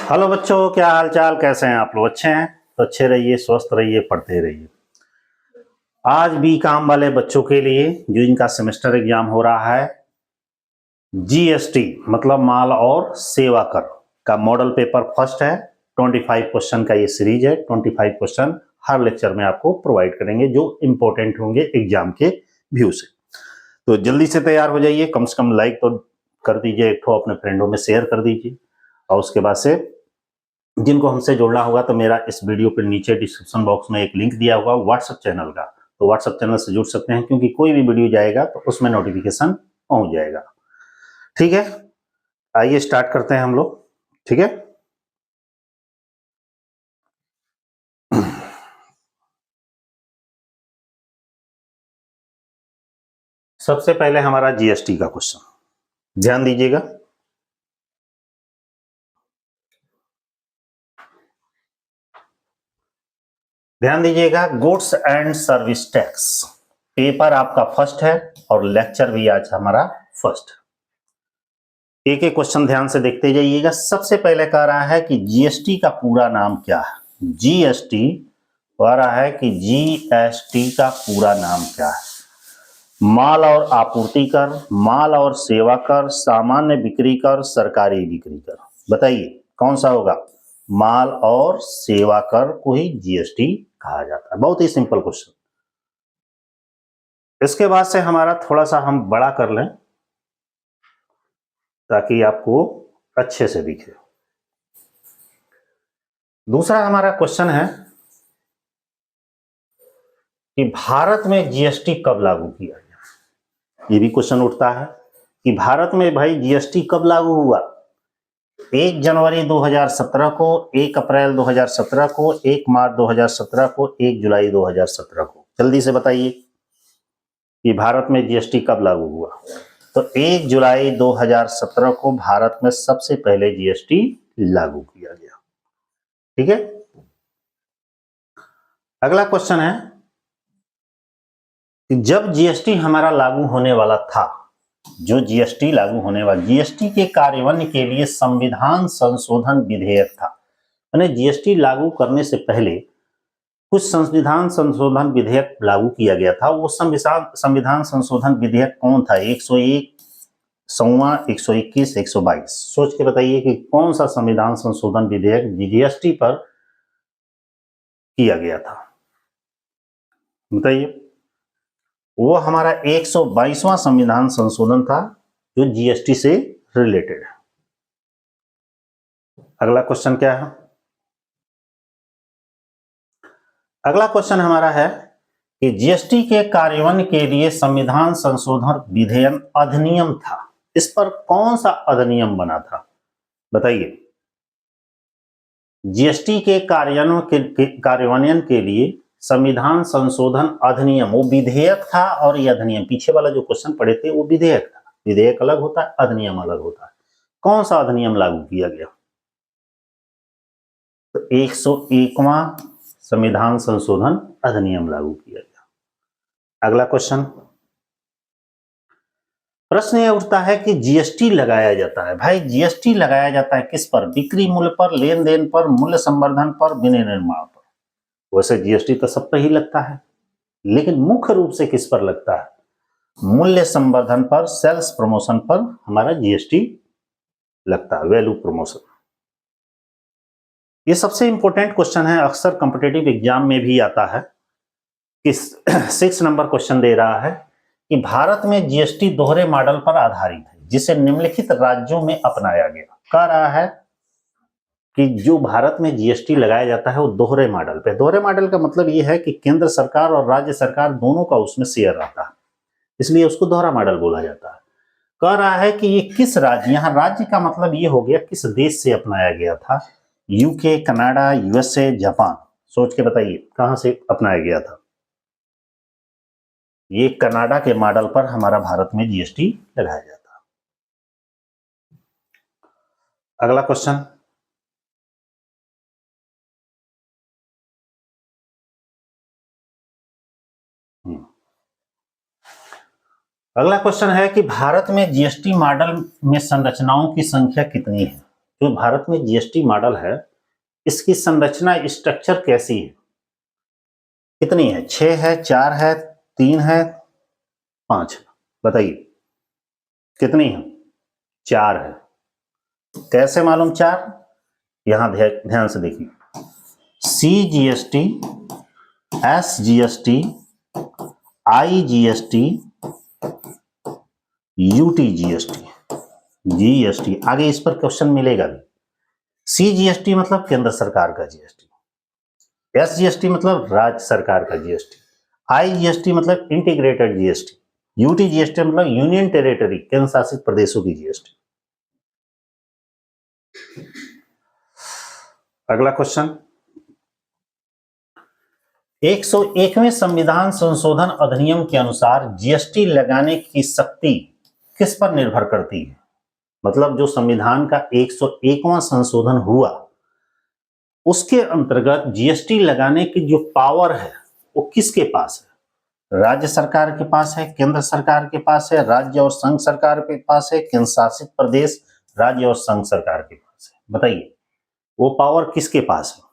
Hello बच्चों, क्या हाल चाल, कैसे हैं आप लोग? अच्छे हैं तो अच्छे रहिए, स्वस्थ रहिए, पढ़ते रहिए। आज भी काम वाले बच्चों के लिए जो इनका सेमेस्टर एग्जाम हो रहा है, जीएसटी मतलब माल और सेवा कर का मॉडल पेपर फर्स्ट है। 25 क्वेश्चन का ये सीरीज है। 25 क्वेश्चन हर लेक्चर में आपको प्रोवाइड करेंगे जो इंपॉर्टेंट होंगे एग्जाम के व्यू से। तो जल्दी से तैयार हो जाइए, कम से कम लाइक तो कर दीजिए, एक ठो अपने फ्रेंडों में शेयर कर दीजिए। और उसके बाद से जिनको हमसे जुड़ना होगा तो मेरा इस वीडियो के नीचे डिस्क्रिप्शन बॉक्स में एक लिंक दिया हुआ व्हाट्सएप चैनल का, तो व्हाट्सएप चैनल से जुड़ सकते हैं, क्योंकि कोई भी वीडियो जाएगा तो उसमें नोटिफिकेशन पहुंच जाएगा। ठीक है, आइए स्टार्ट करते हैं हम लोग। ठीक है, सबसे पहले हमारा जीएसटी का क्वेश्चन ध्यान दीजिएगा। ध्यान दीजिएगा, goods and service tax paper आपका फर्स्ट है और लेक्चर भी आज हमारा फर्स्ट। एक एक क्वेश्चन ध्यान से देखते जाइएगा। सबसे पहले कह रहा है कि जीएसटी का पूरा नाम क्या है। जीएसटी कह रहा है कि जीएसटी का पूरा नाम क्या है। माल और आपूर्ति कर, माल और सेवा कर, सामान्य बिक्री कर, सरकारी बिक्री कर। बताइए कौन सा होगा? माल और सेवा कर को ही जीएसटी कहा जाता है। बहुत ही सिंपल क्वेश्चन। इसके बाद से हमारा थोड़ा सा हम बड़ा कर लें ताकि आपको अच्छे से दिखे। दूसरा हमारा क्वेश्चन है कि भारत में जीएसटी कब लागू किया गया। ये भी क्वेश्चन उठता है कि भारत में भाई जीएसटी कब लागू हुआ। 1 जनवरी 2017 को, 1 अप्रैल 2017 को, 1 मार्च 2017 को, 1 जुलाई 2017 को। जल्दी से बताइए कि भारत में जीएसटी कब लागू हुआ। तो 1 जुलाई 2017 को भारत में सबसे पहले जीएसटी लागू किया गया। ठीक है, अगला क्वेश्चन है कि जब जीएसटी हमारा लागू होने वाला था, जो जीएसटी लागू होने वाला, जीएसटी के कार्यान्वयन के लिए संविधान संशोधन विधेयक था। यानी जीएसटी लागू करने से पहले कुछ संविधान संशोधन विधेयक लागू किया गया था। वो संविधान संशोधन विधेयक कौन था? 101, 100वां, 121, 122। सोच के बताइए कि कौन सा संविधान संशोधन विधेयक जीएसटी पर किया गया था। बताइए। वो हमारा 122वां संविधान संशोधन था जो जीएसटी से रिलेटेड है। अगला क्वेश्चन क्या है? अगला क्वेश्चन हमारा है कि जीएसटी के कार्यान्वयन के लिए संविधान संशोधन विधेयक अधिनियम था। इस पर कौन सा अधिनियम बना था? बताइए। जीएसटी के कार्यान्वयन के लिए संविधान संशोधन अधिनियम, वो विधेयक था और ये अधिनियम, पीछे वाला जो क्वेश्चन पढ़े थे वो विधेयक था। विधेयक अलग होता है, अधिनियम अलग होता है। कौन सा अधिनियम लागू किया गया? तो 101वां संविधान संशोधन अधिनियम लागू किया गया। अगला क्वेश्चन, प्रश्न यह उठता है कि जीएसटी लगाया जाता है। भाई जीएसटी लगाया जाता है किस पर? बिक्री मूल्य पर, लेन देन पर, मूल्य संवर्धन पर, विनिर्माण पर। वैसे जीएसटी तो सब पर ही लगता है, लेकिन मुख्य रूप से किस पर लगता है? मूल्य संवर्धन पर, सेल्स प्रमोशन पर हमारा जीएसटी लगता है, वैल्यू प्रमोशन। ये सबसे इंपॉर्टेंट क्वेश्चन है, अक्सर कॉम्पिटिटिव एग्जाम में भी आता है कि 6 नंबर क्वेश्चन दे रहा है कि भारत में जीएसटी दोहरे मॉडल पर आधारित है जिसे निम्नलिखित राज्यों में अपनाया गया। कह रहा है कि जो भारत में जीएसटी लगाया जाता है वो दोहरे मॉडल पे। दोहरे मॉडल का मतलब ये है कि केंद्र सरकार और राज्य सरकार दोनों का उसमें शेयर रहता है, इसलिए उसको दोहरा मॉडल बोला जाता है। कह रहा है कि ये किस राज्य, यहाँ राज्य का मतलब ये हो गया किस देश से अपनाया गया था। UK, Canada, USA, Japan. सोच के बताइए कहां से अपनाया गया था। ये कनाडा के मॉडल पर हमारा भारत में जीएसटी लगाया जाता है। अगला क्वेश्चन, अगला क्वेश्चन है कि भारत में जीएसटी मॉडल में संरचनाओं की संख्या कितनी है। जो भारत में जीएसटी मॉडल है, इसकी संरचना स्ट्रक्चर कैसी है, कितनी है? 6 है, 4 है, 3 है, 5 है? बताइए कितनी है? 4 है। कैसे मालूम 4? यहां ध्यान से देखिए, CGST, SGST, IGST, UTGST, GST। आगे इस पर क्वेश्चन मिलेगा भी। CGST मतलब केंद्र सरकार का जीएसटी, SGST मतलब राज्य सरकार का जीएसटी, IGST मतलब इंटीग्रेटेड जीएसटी, UTGST मतलब यूनियन टेरिटरी, केंद्र शासित प्रदेशों की जीएसटी। अगला क्वेश्चन, 101वें संविधान संशोधन अधिनियम के अनुसार जीएसटी लगाने की शक्ति किस पर निर्भर करती है? मतलब जो संविधान का 101वां संशोधन हुआ, उसके अंतर्गत जीएसटी लगाने की जो पावर है वो किसके पास है? राज्य सरकार के पास है, केंद्र सरकार के पास है, राज्य और संघ सरकार के पास है, केंद्र शासित प्रदेश, राज्य और संघ सरकार के पास है? बताइए वो पावर किसके पास है?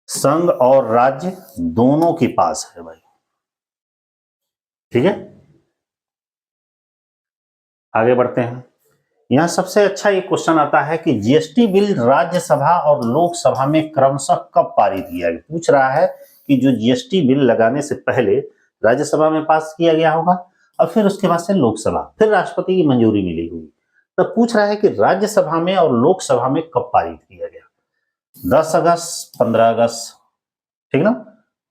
संघ और राज्य दोनों के पास है भाई, ठीक है। आगे बढ़ते हैं। यहां सबसे अच्छा एक क्वेश्चन आता है कि जीएसटी बिल राज्यसभा और लोकसभा में क्रमशः कब पारित किया गया? पूछ रहा है कि जो जीएसटी बिल लगाने से पहले राज्यसभा में पास किया गया होगा और फिर उसके बाद से लोकसभा, फिर राष्ट्रपति की मंजूरी मिली होगी, तब पूछ रहा है कि राज्यसभा में और लोकसभा में कब पारित किया गया? 10 अगस्त, 15 अगस्त, ठीक ना,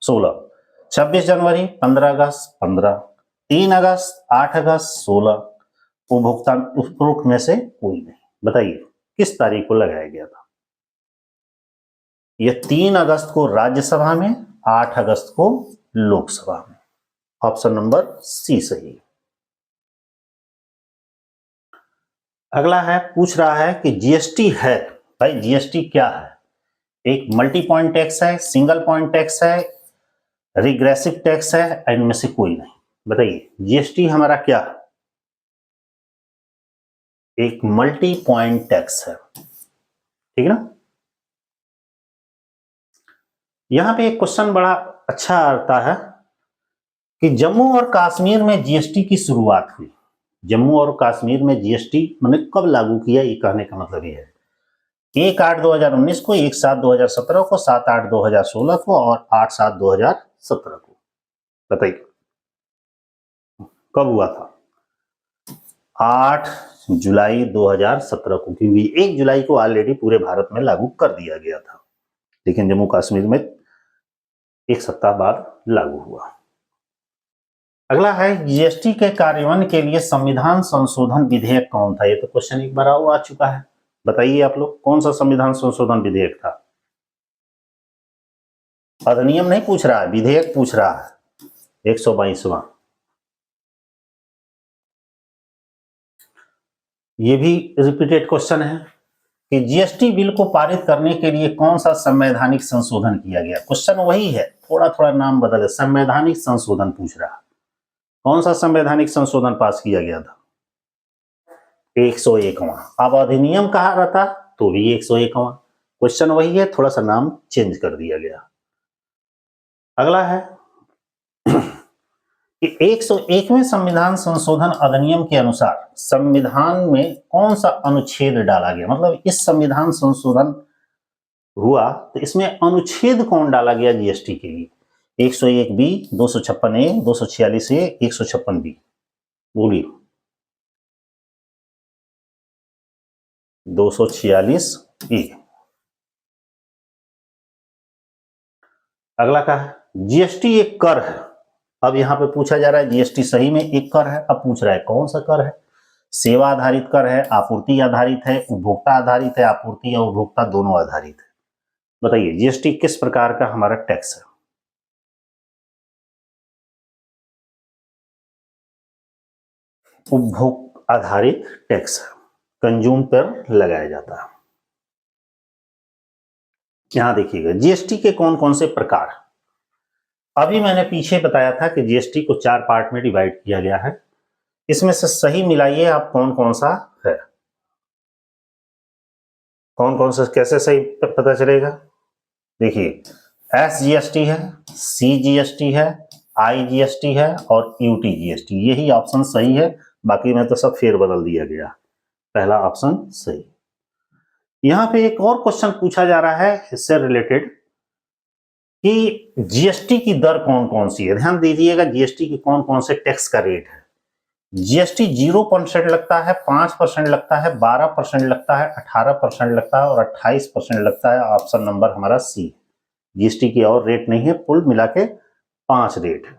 16, 26 जनवरी, 15 अगस्त, 15, 3 अगस्त, 8 अगस्त, 16, उपभोक्ता उपरोक्त में से कोई नहीं। बताइए किस तारीख को लगाया गया था? यह 3 अगस्त को राज्यसभा में, 8 अगस्त को लोकसभा में। ऑप्शन नंबर सी सही। अगला है, पूछ रहा है कि जीएसटी है, भाई जीएसटी क्या है? एक मल्टी पॉइंट टैक्स है, सिंगल पॉइंट टैक्स है, रिग्रेसिव टैक्स है, इनमें से कोई नहीं। बताइए जीएसटी हमारा क्या है? एक मल्टी पॉइंट टैक्स है, ठीक है ना। यहां पे एक क्वेश्चन बड़ा अच्छा आता है कि जम्मू और कश्मीर में जीएसटी की शुरुआत हुई। जम्मू और कश्मीर में जीएसटी मैंने कब लागू किया, ये कहने का मतलब ये है 1/8/2019 को, 1/7/2017 को, 7/8/2016 को और 8/7/2017 को। बताइए कब हुआ था? 8 जुलाई 2017 को, क्योंकि 1 जुलाई को ऑलरेडी पूरे भारत में लागू कर दिया गया था, लेकिन जम्मू कश्मीर में एक सप्ताह बाद लागू हुआ। अगला है, जीएसटी के कार्यान्वयन के लिए संविधान संशोधन विधेयक कौन था? ये तो क्वेश्चन एक बार आ चुका है। बताइए आप लोग कौन सा संविधान संशोधन विधेयक था? अधिनियम नहीं पूछ रहा है, विधेयक पूछ रहा है। 122वां। ये भी रिपीटेड क्वेश्चन है कि जीएसटी बिल को पारित करने के लिए कौन सा संवैधानिक संशोधन किया गया? क्वेश्चन वही है, थोड़ा थोड़ा नाम बदल है। संवैधानिक संशोधन पूछ रहा है, कौन सा संवैधानिक संशोधन पास किया गया था? 101वां। अब अधिनियम कहा रहता तो भी 101वां। क्वेश्चन वही है, थोड़ा सा नाम चेंज कर दिया गया। अगला है कि 101वें संविधान संशोधन अधिनियम के अनुसार संविधान में कौन सा अनुच्छेद डाला गया? मतलब इस संविधान संशोधन हुआ तो इसमें अनुच्छेद कौन डाला गया जीएसटी के लिए? 101B, 256A, 246A, 156B। बोलिए। 246A। अगला का है, जीएसटी एक कर है। अब यहां पे पूछा जा रहा है जीएसटी सही में एक कर है। अब पूछ रहा है कौन सा कर है? सेवा आधारित कर है, आपूर्ति आधारित है, उपभोक्ता आधारित है, आपूर्ति और उपभोक्ता दोनों आधारित है? बताइए जीएसटी किस प्रकार का हमारा टैक्स है? उपभोग आधारित टैक्स है, कंज्यूम पर लगाया जाता है। यहां देखिएगा जीएसटी के कौन कौन से प्रकार। अभी मैंने पीछे बताया था कि जीएसटी को 4 पार्ट में डिवाइड किया गया है। इसमें से सही मिलाइए आप कौन कौन सा है। कौन कौन से कैसे सही पता चलेगा? देखिए, SGST है, CGST है, IGST है और UTGST, यही ऑप्शन सही है। बाकी में तो सब फेर बदल दिया गया, पहला ऑप्शन सही। यहां पे एक और क्वेश्चन पूछा जा रहा है इससे रिलेटेड कि जीएसटी की दर कौन कौन सी है। ध्यान दीजिएगा, जीएसटी के कौन कौन से टैक्स का रेट है। जीएसटी 0% लगता है, 5% लगता है, 12% लगता है, 18% लगता है और 28% लगता है। ऑप्शन नंबर हमारा सी। जीएसटी की और रेट नहीं है, कुल मिला के 5 रेट है।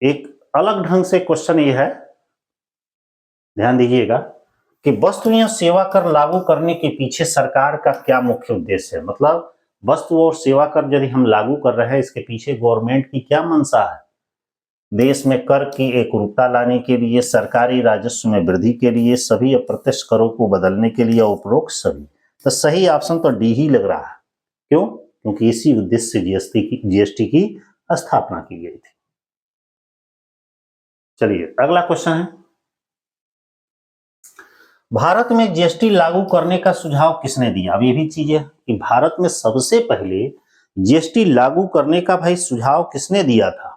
एक अलग ढंग से क्वेश्चन ये है, ध्यान दीजिएगा कि वस्तु या सेवा कर लागू करने के पीछे सरकार का क्या मुख्य उद्देश्य है। मतलब वस्तु और सेवा कर यदि हम लागू कर रहे हैं, इसके पीछे गवर्नमेंट की क्या मंशा है। देश में कर की एकरूपता लाने के लिए, सरकारी राजस्व में वृद्धि के लिए, सभी अप्रत्यक्ष करों को बदलने के लिए, उपरोक्त सभी। तो सही ऑप्शन तो डी ही लग रहा है। क्यों? क्योंकि इसी उद्देश्य से जीएसटी की स्थापना की गई थी। चलिए अगला क्वेश्चन है, भारत में जीएसटी लागू करने का सुझाव किसने दिया। अब ये भी चीज है कि भारत में सबसे पहले जीएसटी लागू करने का भाई सुझाव किसने दिया था।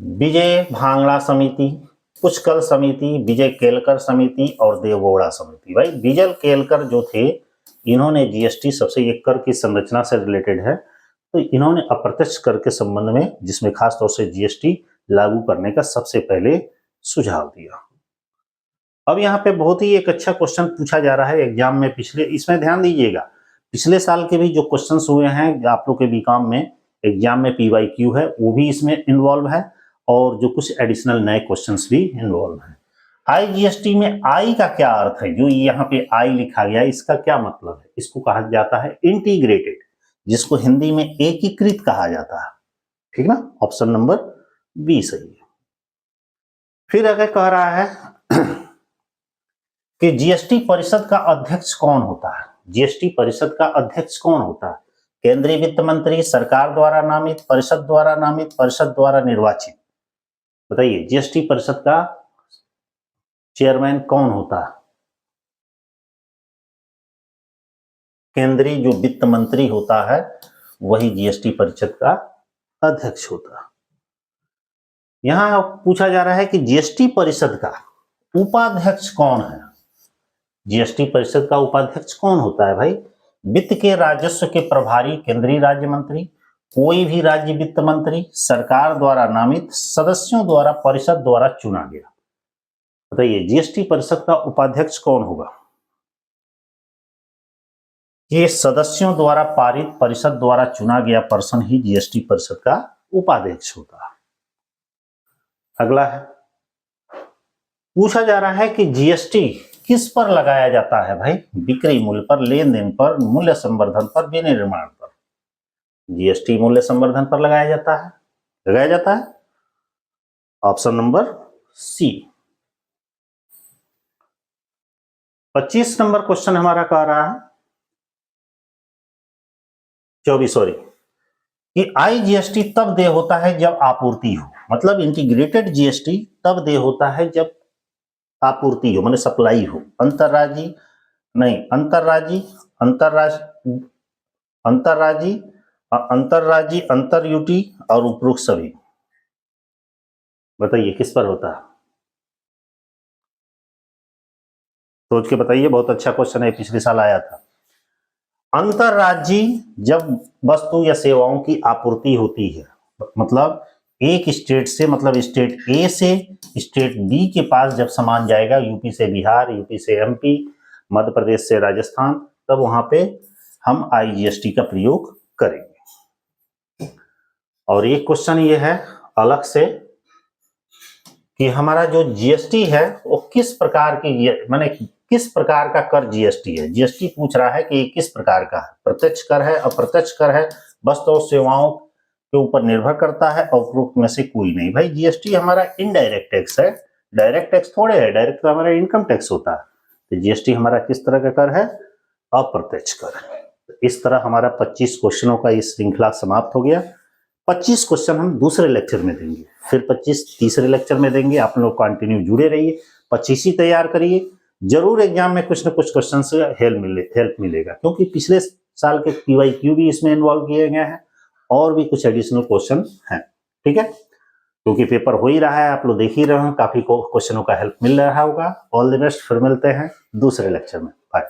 विजय भांगड़ा समिति, पुष्कर समिति, विजय केलकर समिति और देवगौड़ा समिति। भाई विजय केलकर जो थे, इन्होंने जीएसटी सबसे एक कर की संरचना से रिलेटेड है, तो इन्होंने अप्रत्यक्ष कर के संबंध में, जिसमें खास तौर से जीएसटी लागू करने का सबसे पहले सुझाव दिया। अब यहाँ पे बहुत ही एक अच्छा क्वेश्चन पूछा जा रहा है एग्जाम में पिछले, इसमें ध्यान दीजिएगा, पिछले साल के भी जो क्वेश्चंस हुए हैं आप लोग के बीकॉम में एग्जाम में PYQ है, वो भी इसमें इन्वॉल्व है और जो कुछ एडिशनल नए क्वेश्चंस भी इन्वॉल्व हैं। IGST में आई का क्या अर्थ है, जो यहाँ पे आई लिखा गया है, इसका क्या मतलब है। इसको कहा जाता है इंटीग्रेटेड, जिसको हिंदी में एकीकृत कहा जाता है। ठीक ना, ऑप्शन नंबर बी सही है। फिर अगर कह रहा है कि जीएसटी परिषद का अध्यक्ष कौन होता है। जीएसटी परिषद का अध्यक्ष कौन होता है। केंद्रीय वित्त मंत्री, सरकार द्वारा नामित, परिषद द्वारा नामित, परिषद द्वारा निर्वाचित। बताइए जीएसटी परिषद का चेयरमैन कौन होता है। केंद्रीय जो वित्त मंत्री होता है वही जीएसटी परिषद का अध्यक्ष होता है। यहां पूछा जा रहा है कि जीएसटी परिषद का उपाध्यक्ष कौन है। जीएसटी परिषद का उपाध्यक्ष कौन होता है भाई। वित्त के राजस्व के प्रभारी केंद्रीय राज्य मंत्री, कोई भी राज्य वित्त मंत्री, सरकार द्वारा नामित, सदस्यों द्वारा परिषद द्वारा चुना गया। बताइए जीएसटी परिषद का उपाध्यक्ष कौन होगा। ये सदस्यों द्वारा पारित, परिषद द्वारा चुना गया पर्सन ही जीएसटी परिषद का उपाध्यक्ष होता है। अगला है, पूछा जा रहा है कि जीएसटी किस पर लगाया जाता है भाई। बिक्री मूल्य पर, लेन देन पर, मूल्य संवर्धन पर, विनिर्माण पर। जीएसटी मूल्य संवर्धन पर लगाया जाता है। Option number C. 25 number question हमारा कह रहा है, 24 सॉरी, कि IGST तब देय होता है जब आपूर्ति हो। मतलब इंटीग्रेटेड जीएसटी तब देय होता है जब आपूर्ति हो, माने सप्लाई हो। अंतरराज्यीय, अंतर यूटी और उपरोक्त सभी। बताइए किस पर होता है, सोच के बताइए। बहुत अच्छा क्वेश्चन है, पिछले साल आया था। अंतरराज्यीय जब वस्तु या सेवाओं की आपूर्ति होती है, मतलब एक स्टेट से, मतलब स्टेट ए से स्टेट बी के पास जब सामान जाएगा, यूपी से बिहार, यूपी से एमपी, मध्य प्रदेश से राजस्थान, तब वहां पे हम IGST का प्रयोग करेंगे। और एक क्वेश्चन ये है अलग से कि हमारा जो जीएसटी है वो किस प्रकार की, माने किस प्रकार का कर जीएसटी है। जीएसटी पूछ रहा है कि किस प्रकार का है, प्रत्यक्ष कर है, अप्रत्यक्ष कर है, वस्तु और सेवाओं के ऊपर निर्भर करता है, और उपरोक्त में से कोई नहीं। भाई जीएसटी हमारा इनडायरेक्ट टैक्स है, डायरेक्ट टैक्स थोड़े है, डायरेक्ट तो हमारा इनकम टैक्स होता है। तो जीएसटी हमारा किस तरह का कर है, अप्रत्यक्ष कर है। इस तरह हमारा 25 क्वेश्चनों का ये श्रृंखला समाप्त हो गया। 25 क्वेश्चन हम दूसरे लेक्चर में देंगे, फिर 25 तीसरे लेक्चर में देंगे। आप लोग कंटिन्यू जुड़े रहिए, 25 ही तैयार करिए। जरूर एग्जाम में कुछ न कुछ क्वेश्चन से हेल्प मिलेगा, क्योंकि पिछले साल के PYQ भी इसमें इन्वॉल्व किए गए हैं और भी कुछ एडिशनल क्वेश्चन हैं। ठीक है, क्योंकि पेपर हो ही रहा है, आप लोग देख ही रहे हैं, काफी क्वेश्चनों का हेल्प मिल रहा होगा। ऑल द बेस्ट, फिर मिलते हैं दूसरे लेक्चर में। बाय।